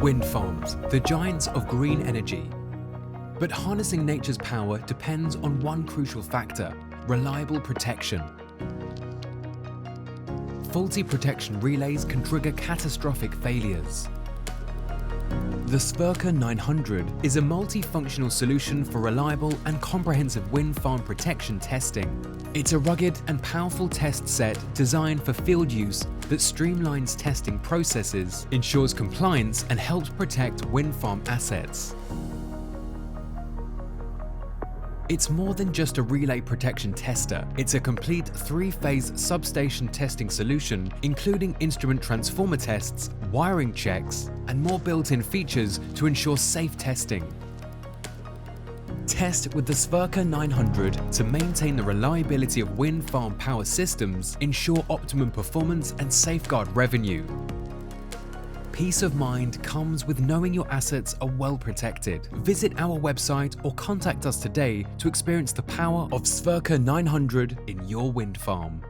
Wind farms, the giants of green energy. But harnessing nature's power depends on one crucial factor: reliable protection. Faulty protection relays can trigger catastrophic failures. The SVERKER 900 is a multifunctional solution for reliable and comprehensive wind farm protection testing. It's a rugged and powerful test set designed for field use that streamlines testing processes, ensures compliance, and helps protect wind farm assets. It's more than just a relay protection tester. It's a complete three-phase substation testing solution, including instrument transformer tests, wiring checks, and more built-in features to ensure safe testing. Test with the SVERKER 900 to maintain the reliability of wind farm power systems, ensure optimum performance, and safeguard revenue. Peace of mind comes with knowing your assets are well protected. Visit our website or contact us today to experience the power of SVERKER 900 in your wind farm.